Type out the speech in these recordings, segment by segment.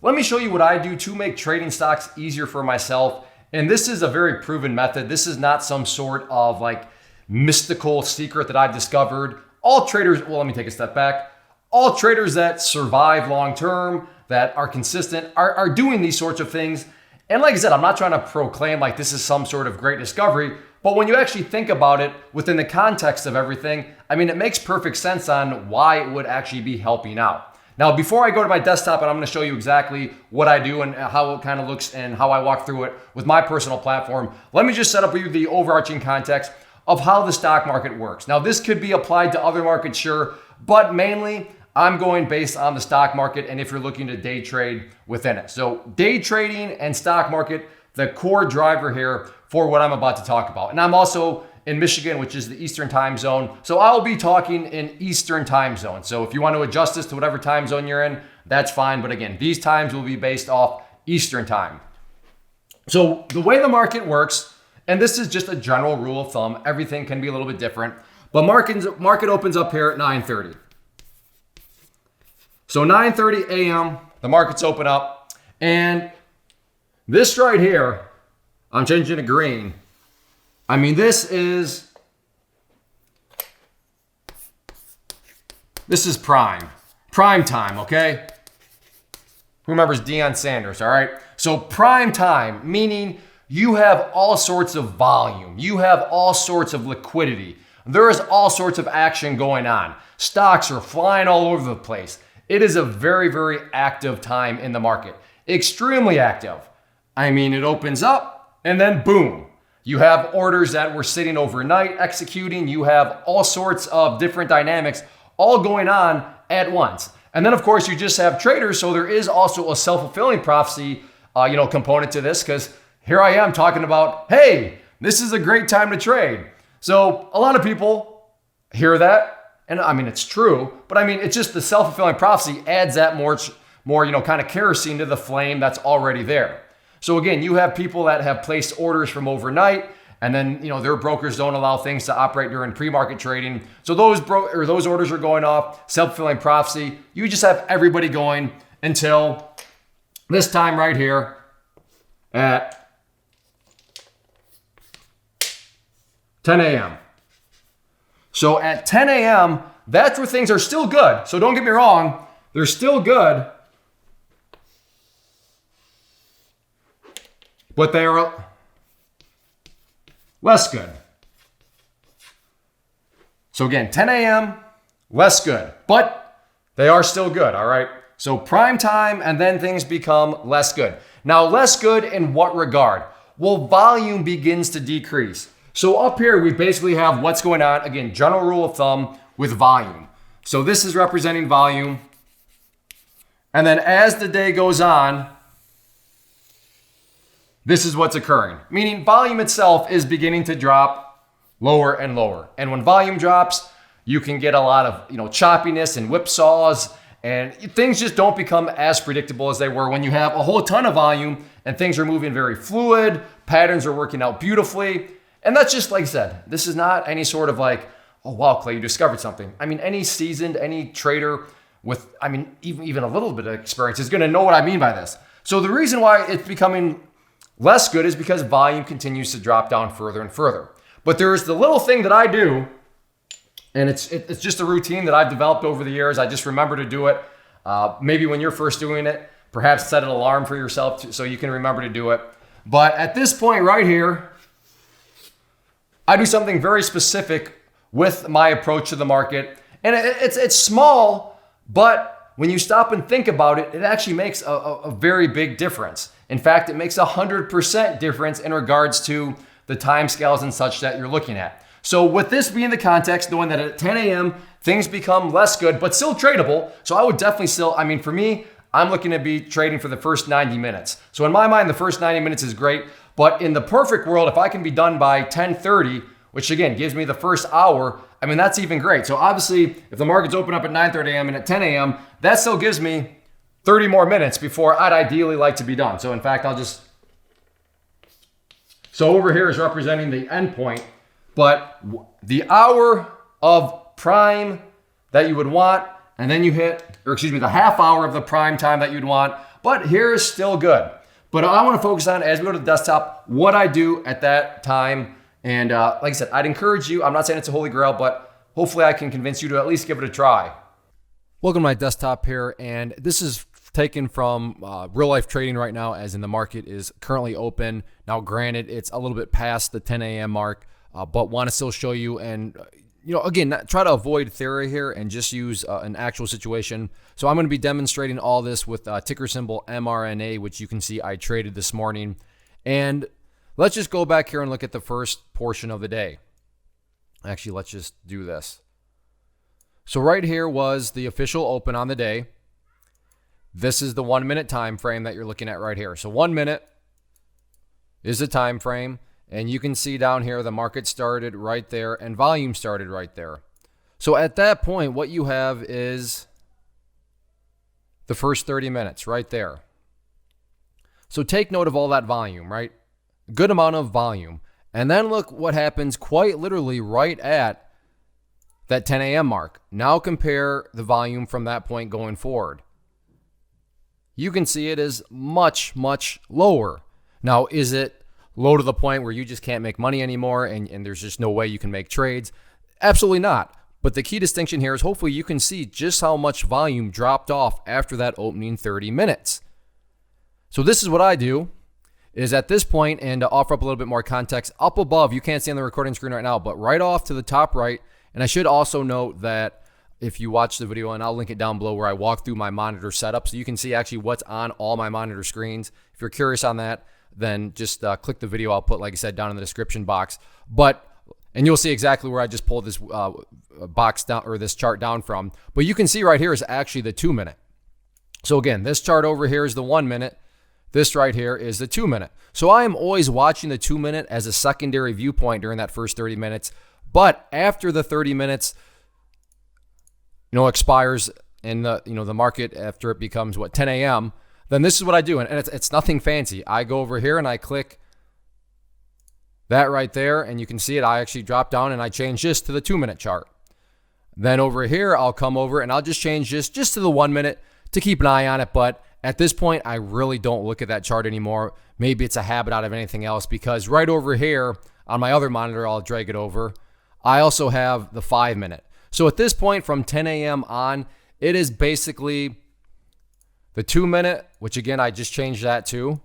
let me show you what I do to make trading stocks easier for myself. And this is a very proven method. This is not some sort of like mystical secret that I've discovered. All traders, well, let me take a step back. All traders that survive long-term, that are consistent, are doing these sorts of things. And like I said, I'm not trying to proclaim like this is some sort of great discovery, but when you actually think about it within the context of everything, I mean, it makes perfect sense on why it would actually be helping out. Now, before I go to my desktop and I'm going to show you exactly what I do and how it kind of looks and how I walk through it with my personal platform, let me just set up with you the overarching context of how the stock market works. Now, this could be applied to other markets, sure, but mainly I'm going based on the stock market and if you're looking to day trade within it. So day trading and stock market, the core driver here for what I'm about to talk about. And I'm also in Michigan, which is the Eastern time zone. So I'll be talking in Eastern time zone. So if you want to adjust this to whatever time zone you're in, that's fine. But again, these times will be based off Eastern time. So the way the market works, and this is just a general rule of thumb, everything can be a little bit different, but market opens up here at 9:30. So 9:30 a.m., the markets open up, and this right here, I'm changing to green. I mean, this is prime time, okay? Who remembers Deion Sanders, all right? So prime time, meaning you have all sorts of volume. You have all sorts of liquidity. There is all sorts of action going on. Stocks are flying all over the place. It is a very, very active time in the market. Extremely active. I mean, it opens up and then boom. You have orders that were sitting overnight executing. You have all sorts of different dynamics all going on at once. And then of course you just have traders. So there is also a self-fulfilling prophecy, component to this, because here I am talking about, hey, this is a great time to trade. So a lot of people hear that, and I mean, it's true, but I mean, it's just the self-fulfilling prophecy adds that more, kind of kerosene to the flame that's already there. So again, you have people that have placed orders from overnight, and then their brokers don't allow things to operate during pre-market trading. So those orders are going off, self-fulfilling prophecy. You just have everybody going until this time right here at 10 a.m. So at 10 a.m., that's where things are still good. So don't get me wrong, they're still good, but they are less good. So again, 10 a.m., less good, but they are still good, all right? So prime time, and then things become less good. Now, less good in what regard? Well, volume begins to decrease. So up here, we basically have what's going on. Again, general rule of thumb with volume. So this is representing volume. And then as the day goes on, this is what's occurring. Meaning volume itself is beginning to drop lower and lower. And when volume drops, you can get a lot of choppiness and whipsaws, and things just don't become as predictable as they were when you have a whole ton of volume and things are moving very fluid, patterns are working out beautifully. And that's just, like I said, this is not any sort of like, oh wow, Clay, you discovered something. I mean, any trader with, even a little bit of experience is gonna know what I mean by this. So the reason why it's becoming less good is because volume continues to drop down further and further. But there's the little thing that I do, and it's just a routine that I've developed over the years. I just remember to do it. Maybe when you're first doing it, perhaps set an alarm for yourself so you can remember to do it. But at this point right here, I do something very specific with my approach to the market. And it's small, but when you stop and think about it, it actually makes a very big difference. In fact, it makes 100% difference in regards to the timescales and such that you're looking at. So with this being the context, knowing that at 10 a.m., things become less good, but still tradable. So I would definitely still, for me, I'm looking to be trading for the first 90 minutes. So in my mind, the first 90 minutes is great. But in the perfect world, if I can be done by 10:30, which again gives me the first hour, that's even great. So obviously, if the markets open up at 9:30 a.m. and at 10 a.m., that still gives me 30 more minutes before I'd ideally like to be done. So in fact, so over here is representing the endpoint, but the hour of prime that you would want, and then you hit, the half hour of the prime time that you'd want, but here is still good. But I want to focus on, as we go to the desktop, what I do at that time. And like I said, I'd encourage you, I'm not saying it's a holy grail, but hopefully I can convince you to at least give it a try. Welcome to my desktop here, and this is taken from real life trading right now, as in the market is currently open. Now, granted, it's a little bit past the 10 a.m. mark, but want to still show you and, again, try to avoid theory here and just use an actual situation. So I'm going to be demonstrating all this with ticker symbol MRNA, which you can see I traded this morning. And let's just go back here and look at the first portion of the day. Actually, let's just do this. So right here was the official open on the day. This is the 1 minute time frame that you're looking at right here. So 1 minute is the time frame, and you can see down here the market started right there and volume started right there. So at that point, what you have is the first 30 minutes right there. So take note of all that volume, right? Good amount of volume. And then look what happens quite literally right at that 10 a.m. mark. Now compare the volume from that point going forward. You can see it is much, much lower. Now, is it low to the point where you just can't make money anymore and there's just no way you can make trades? Absolutely not. But the key distinction here is hopefully you can see just how much volume dropped off after that opening 30 minutes. So this is what I do, is at this point, and to offer up a little bit more context, up above, you can't see on the recording screen right now, but right off to the top right, and I should also note that if you watch the video, and I'll link it down below where I walk through my monitor setup so you can see actually what's on all my monitor screens. If you're curious on that, then just click the video I'll put, like I said, down in the description box. And you'll see exactly where I just pulled this box down, or this chart down from. But you can see right here is actually the 2 minute. So again, this chart over here is the 1 minute. This right here is the 2 minute. So I am always watching the 2 minute as a secondary viewpoint during that first 30 minutes. But after the 30 minutes, expires in the market, after it becomes 10 a.m., then this is what I do. And it's nothing fancy. I go over here and I click that right there, and you can see it. I actually drop down and I change this to the 2 minute chart. Then over here, I'll come over and I'll just change this just to the 1 minute to keep an eye on it. But at this point, I really don't look at that chart anymore. Maybe it's a habit out of anything else, because right over here on my other monitor, I'll drag it over, I also have the 5 minute. So at this point, from 10 a.m. on, it is basically the 2 minute, which again, I just changed that to,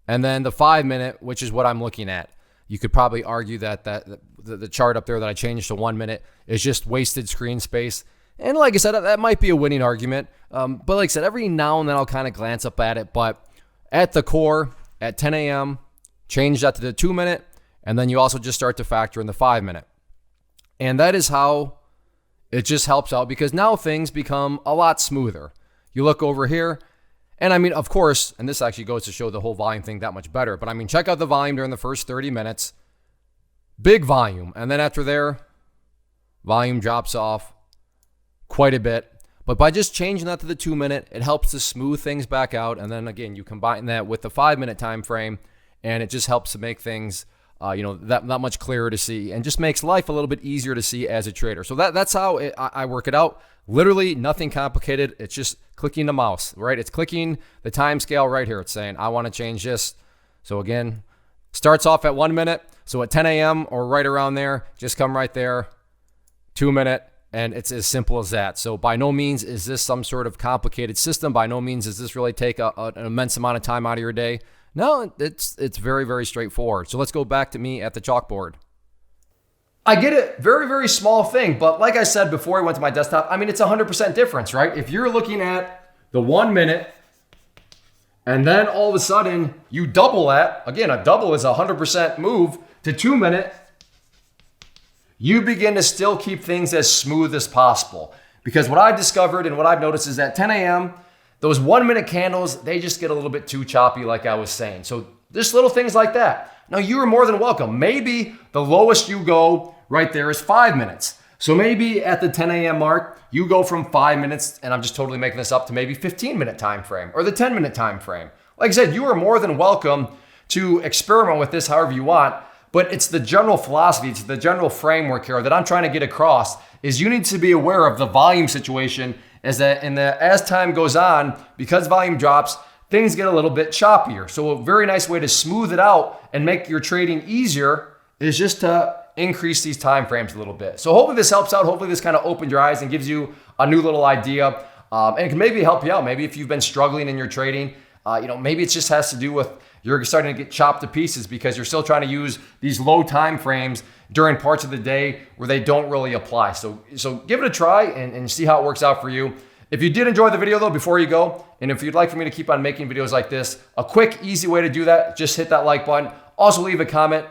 and then the 5 minute, which is what I'm looking at. You could probably argue that the chart up there that I changed to 1 minute is just wasted screen space. And like I said, that might be a winning argument. But like I said, every now and then I'll kind of glance up at it. But at the core, at 10 a.m., change that to the 2 minute, and then you also just start to factor in the 5 minute. And that is how it just helps out, because now things become a lot smoother. You look over here, and I mean, of course, and this actually goes to show the whole volume thing that much better, but I mean, check out the volume during the first 30 minutes. Big volume. And then after there, volume drops off quite a bit. But by just changing that to the 2 minute, it helps to smooth things back out. And then again, you combine that with the 5 minute time frame, and it just helps to make things that much clearer to see, and just makes life a little bit easier to see as a trader. So that's how I work it out. Literally nothing complicated. It's just clicking the mouse, right? It's clicking the time scale right here. It's saying, I want to change this. So again, starts off at 1 minute. So at 10 a.m. or right around there, just come right there, 2 minute, and it's as simple as that. So by no means is this some sort of complicated system. By no means does this really take an immense amount of time out of your day. No, it's very, very straightforward. So let's go back to me at the chalkboard. I get it. Very, very small thing. But like I said before I went to my desktop, I mean, it's 100% difference, right? If you're looking at the 1 minute and then all of a sudden you double that, again, a double is a 100% move to 2 minute, you begin to still keep things as smooth as possible. Because what I've discovered and what I've noticed is that 10 a.m., those 1 minute candles, they just get a little bit too choppy, like I was saying. So just little things like that. Now, you are more than welcome. Maybe the lowest you go right there is 5 minutes. So maybe at the 10 a.m. mark, you go from 5 minutes, and I'm just totally making this up, to maybe 15-minute time frame or the 10-minute time frame. Like I said, you are more than welcome to experiment with this however you want, but it's the general philosophy, it's the general framework here that I'm trying to get across, is you need to be aware of the volume situation, as time goes on, because volume drops, things get a little bit choppier. So a very nice way to smooth it out and make your trading easier is just to increase these time frames a little bit. So hopefully this helps out. Hopefully this kind of opened your eyes and gives you a new little idea. And it can maybe help you out. Maybe if you've been struggling in your trading, maybe it just has to do with you're starting to get chopped to pieces because you're still trying to use these low time frames during parts of the day where they don't really apply. So give it a try and see how it works out for you. If you did enjoy the video though, before you go, and if you'd like for me to keep on making videos like this, a quick, easy way to do that, just hit that like button. Also leave a comment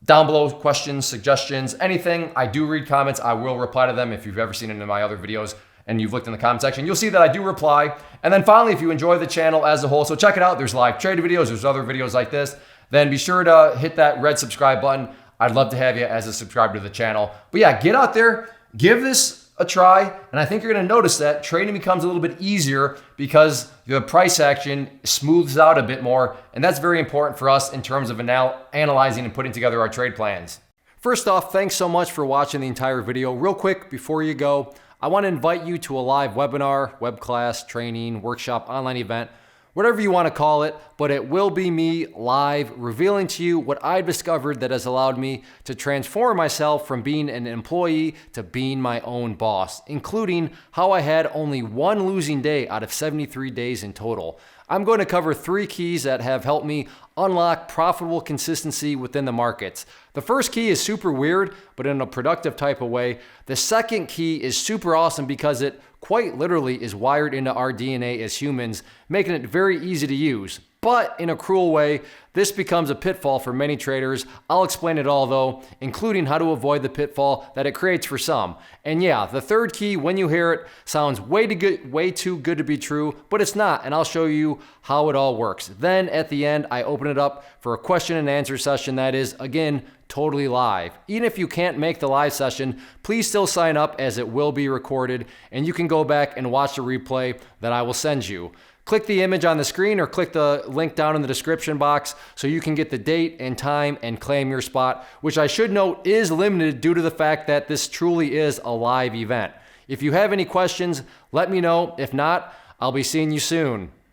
down below, questions, suggestions, anything. I do read comments. I will reply to them. If you've ever seen it in my other videos and you've looked in the comment section, you'll see that I do reply. And then finally, if you enjoy the channel as a whole, so check it out. There's live trade videos. There's other videos like this. Then be sure to hit that red subscribe button. I'd love to have you as a subscriber to the channel. But yeah, get out there, give this a try, and I think you're gonna notice that trading becomes a little bit easier because the price action smooths out a bit more, and that's very important for us in terms of analyzing and putting together our trade plans. First off, thanks so much for watching the entire video. Real quick, before you go, I wanna invite you to a live webinar, web class, training, workshop, online event, whatever you wanna call it, but it will be me live revealing to you what I've discovered that has allowed me to transform myself from being an employee to being my own boss, including how I had only one losing day out of 73 days in total. I'm going to cover 3 keys that have helped me unlock profitable consistency within the markets. The first key is super weird, but in a productive type of way. The second key is super awesome because it quite literally is wired into our DNA as humans, making it very easy to use. But in a cruel way, this becomes a pitfall for many traders. I'll explain it all though, including how to avoid the pitfall that it creates for some. And yeah, the third key, when you hear it, sounds way too good to be true, but it's not, and I'll show you how it all works. Then at the end, I open it up for a question and answer session that is, again, totally live. Even if you can't make the live session, please still sign up as it will be recorded, and you can go back and watch the replay that I will send you. Click the image on the screen or click the link down in the description box so you can get the date and time and claim your spot, which I should note is limited due to the fact that this truly is a live event. If you have any questions, let me know. If not, I'll be seeing you soon.